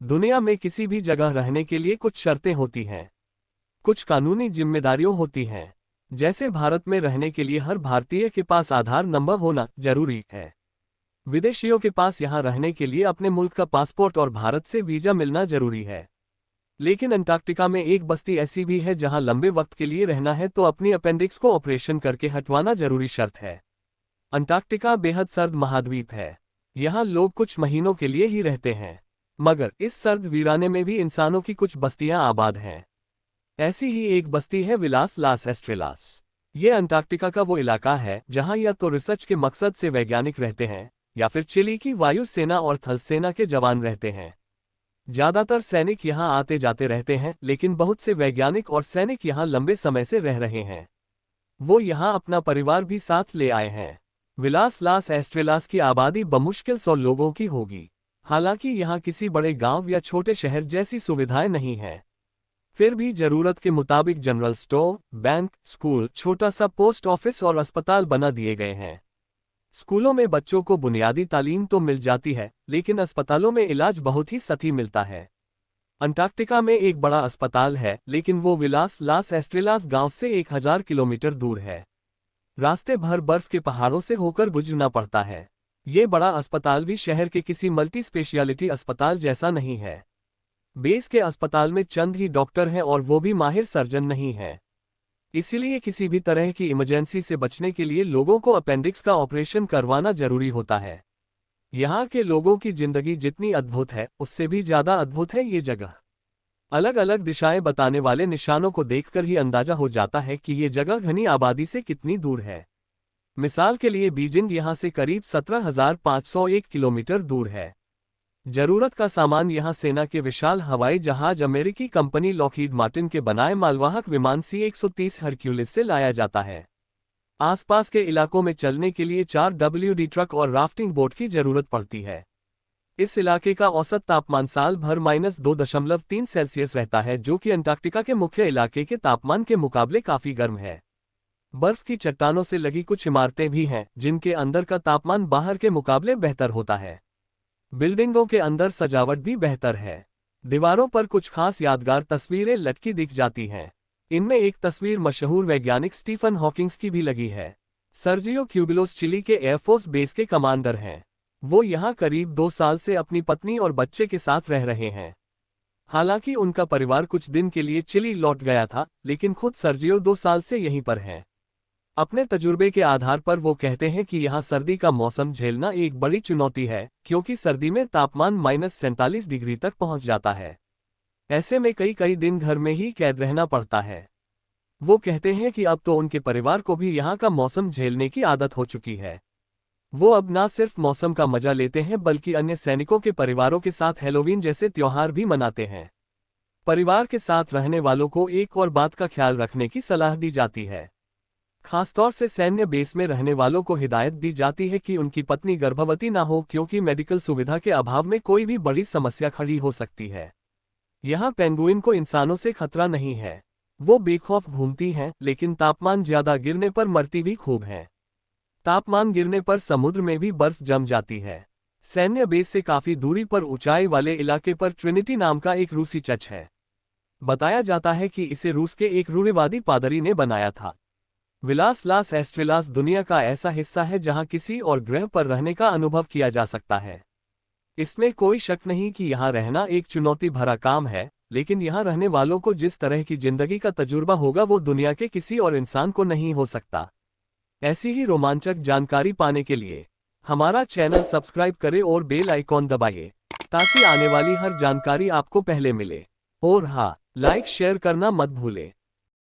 दुनिया में किसी भी जगह रहने के लिए कुछ शर्तें होती हैं। कुछ कानूनी जिम्मेदारियां होती हैं। जैसे भारत में रहने के लिए हर भारतीय के पास आधार नंबर होना जरूरी है। विदेशियों के पास यहां रहने के लिए अपने मुल्क का पासपोर्ट और भारत से वीजा मिलना जरूरी है। लेकिन अंटार्कटिका में एक बस्ती ऐसी भी है जहां लंबे वक्त के लिए रहना है तो अपनी अपेंडिक्स को ऑपरेशन करके हटवाना जरूरी शर्त है। अंटार्कटिका बेहद सर्द महाद्वीप है। यहाँ लोग कुछ महीनों के लिए ही रहते हैं, मगर इस सर्द वीराने में भी इंसानों की कुछ बस्तियां आबाद हैं। ऐसी ही एक बस्ती है विलास लास एस्ट्रेलास। ये अंटार्कटिका का वो इलाका है जहां या तो रिसर्च के मकसद से वैज्ञानिक रहते हैं या फिर चिली की वायु सेना और थल सेना के जवान रहते हैं। ज्यादातर सैनिक यहां आते जाते रहते हैं, लेकिन बहुत से वैज्ञानिक और सैनिक यहां लंबे समय से रह रहे हैं। वो यहां अपना परिवार भी साथ ले आए हैं। विलास लास एस्ट्रेलास की आबादी बमुश्किल 100 लोगों की होगी। हालांकि यहाँ किसी बड़े गांव या छोटे शहर जैसी सुविधाएं नहीं हैं। फिर भी जरूरत के मुताबिक जनरल स्टोर, बैंक, स्कूल, छोटा सा पोस्ट ऑफिस और अस्पताल बना दिए गए हैं। स्कूलों में बच्चों को बुनियादी तालीम तो मिल जाती है, लेकिन अस्पतालों में इलाज बहुत ही सस्ती मिलता है। अंटार्कटिका में एक बड़ा अस्पताल है, लेकिन वो विलास लास एस्ट्रेलास गांव से 1000 किलोमीटर दूर है। रास्ते भर बर्फ के पहाड़ों से होकर गुजरना पड़ता है। ये बड़ा अस्पताल भी शहर के किसी मल्टी स्पेशलिटी अस्पताल जैसा नहीं है। बेस के अस्पताल में चंद ही डॉक्टर हैं और वो भी माहिर सर्जन नहीं है। इसीलिए किसी भी तरह की इमरजेंसी से बचने के लिए लोगों को अपेंडिक्स का ऑपरेशन करवाना जरूरी होता है। यहाँ के लोगों की जिंदगी जितनी अद्भुत है, उससे भी ज्यादा अद्भुत है ये जगह। अलग अलग दिशाएं बताने वाले निशानों को देखकर ही अंदाजा हो जाता है कि ये जगह घनी आबादी से कितनी दूर है। मिसाल के लिए बीजिंग यहाँ से करीब 17,501 किलोमीटर दूर है। जरूरत का सामान यहाँ सेना के विशाल हवाई जहाज अमेरिकी कंपनी लॉकहीड मार्टिन के बनाए मालवाहक विमान C-130 हरक्यूलिस से लाया जाता है। आसपास के इलाकों में चलने के लिए 4 WD ट्रक और राफ्टिंग बोट की जरूरत पड़ती है। इस इलाके का औसत तापमान साल भर -2.3 सेल्सियस रहता है, जो कि अंटार्कटिका के मुख्य इलाके के तापमान के मुकाबले काफी गर्म है। बर्फ की चट्टानों से लगी कुछ इमारतें भी हैं, जिनके अंदर का तापमान बाहर के मुकाबले बेहतर होता है। बिल्डिंगों के अंदर सजावट भी बेहतर है। दीवारों पर कुछ खास यादगार तस्वीरें लटकी दिख जाती हैं। इनमें एक तस्वीर मशहूर वैज्ञानिक स्टीफन हॉकिंग्स की भी लगी है। सर्जियो क्यूबिलोस चिली के एयरफोर्स बेस के कमांडर हैं। वो यहाँ करीब 2 साल से अपनी पत्नी और बच्चे के साथ रह रहे हैं। हालांकि उनका परिवार कुछ दिन के लिए चिली लौट गया था, लेकिन खुद सर्जियो 2 साल से यहीं पर हैं। अपने तजुर्बे के आधार पर वो कहते हैं कि यहाँ सर्दी का मौसम झेलना एक बड़ी चुनौती है, क्योंकि सर्दी में तापमान -47 डिग्री तक पहुँच जाता है। ऐसे में कई दिन घर में ही कैद रहना पड़ता है। वो कहते हैं कि अब तो उनके परिवार को भी यहाँ का मौसम झेलने की आदत हो चुकी है। वो अब ना सिर्फ मौसम का मजा लेते हैं, बल्कि अन्य सैनिकों के परिवारों के साथ हैलोवीन जैसे त्योहार भी मनाते हैं। परिवार के साथ रहने वालों को एक और बात का ख्याल रखने की सलाह दी जाती है। खासतौर से सैन्य बेस में रहने वालों को हिदायत दी जाती है कि उनकी पत्नी गर्भवती ना हो, क्योंकि मेडिकल सुविधा के अभाव में कोई भी बड़ी समस्या खड़ी हो सकती है। यहाँ पेंगुइन को इंसानों से खतरा नहीं है। वो बेखौफ घूमती हैं, लेकिन तापमान ज्यादा गिरने पर मरती भी खूब हैं। तापमान गिरने पर समुद्र में भी बर्फ जम जाती है। सैन्य बेस से काफी दूरी पर ऊंचाई वाले इलाके पर ट्रिनिटी नाम का एक रूसी चर्च है। बताया जाता है कि इसे रूस के एक रूढ़िवादी पादरी ने बनाया था। विलास लास एस्ट्रेलास दुनिया का ऐसा हिस्सा है जहां किसी और ग्रह पर रहने का अनुभव किया जा सकता है। इसमें कोई शक नहीं कि यहाँ रहना एक चुनौती भरा काम है, लेकिन यहाँ रहने वालों को जिस तरह की जिंदगी का तजुर्बा होगा वो दुनिया के किसी और इंसान को नहीं हो सकता। ऐसी ही रोमांचक जानकारी पाने के लिए हमारा चैनल सब्सक्राइब करें और बेल आइकॉन दबाइए, ताकि आने वाली हर जानकारी आपको पहले मिले। और हाँ, लाइक शेयर करना मत भूलें।